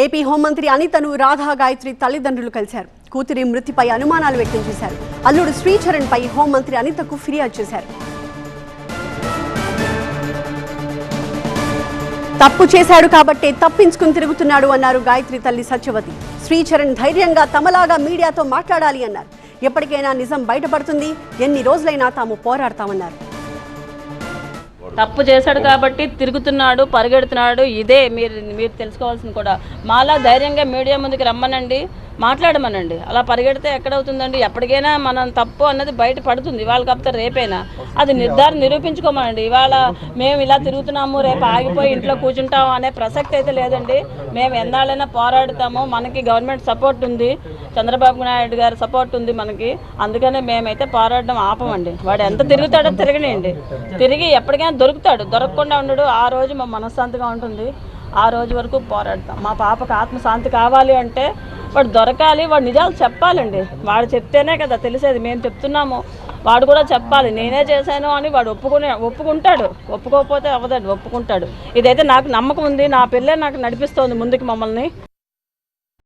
AP హోంమంత్రి అనితను రాధా గాయత్రి తల్లిదండ్రులు కలిశారు. కూతురి మృతిపై అనుమానాలు వ్యక్తం చేశారు. అల్లుడు శ్రీచరణ్ పై హోంమంత్రి అనితకు ఫిర్యాదు చేశారు. తప్పు చేశాడు కాబట్టే తప్పించుకుని తిరుగుతున్నాడు అన్నారు గాయత్రి తల్లి సత్యవతి. శ్రీచరణ్ ధైర్యంగా తమలాగా మీడియాతో మాట్లాడాలి అన్నారు. ఎప్పటికైనా నిజం బయటపడుతుంది, ఎన్ని రోజులైనా తాము పోరాడతామన్నారు. తప్పు చేశాడు కాబట్టి తిరుగుతున్నాడు, పరిగెడుతున్నాడు. ఇదే మీరు తెలుసుకోవాల్సింది కూడా. మాలా ధైర్యంగా మీడియా ముందుకు రమ్మనండి, మాట్లాడమనండి. అలా పరిగెడితే ఎక్కడవుతుందండి? ఎప్పటికైనా మనం తప్పు అన్నది బయట పడుతుంది. ఇవాళ కాకపోతే రేపైనా అది నిరూపించుకోమనండి. ఇవాళ మేము ఇలా తిరుగుతున్నాము, రేపు ఆగిపోయి ఇంట్లో కూర్చుంటాము అనే ప్రసక్తి అయితే లేదండి. మేము ఎన్నాళ్ళైనా పోరాడుతాము. మనకి గవర్నమెంట్ సపోర్ట్ ఉంది, చంద్రబాబు నాయుడు గారి సపోర్ట్ ఉంది మనకి. అందుకనే మేమైతే పోరాడడం ఆపమండి. వాడు ఎంత తిరుగుతాడో తిరగనియండి, తిరిగి ఎప్పటికైనా దొరుకుతాడు. దొరకకుండా ఉండడు. ఆ రోజు మా మనశ్శాంతిగా ఉంటుంది. ఆ రోజు వరకు పోరాడతాం. మా పాపకు ఆత్మశాంతి కావాలి అంటే వాడు దొరకాలి, వాడు నిజాలు చెప్పాలండి. వాడు చెప్తేనే కదా తెలిసేది. మేము చెప్తున్నాము, వాడు కూడా చెప్పాలి. నేనే చేశాను అని వాడు ఒప్పుకుంటాడు. ఒప్పుకోకపోతే అవ్వదండి, ఒప్పుకుంటాడు. ఇదైతే నాకు నమ్మకం ఉంది. నా పిల్లే నాకు నడిపిస్తోంది ముందుకు మమ్మల్ని.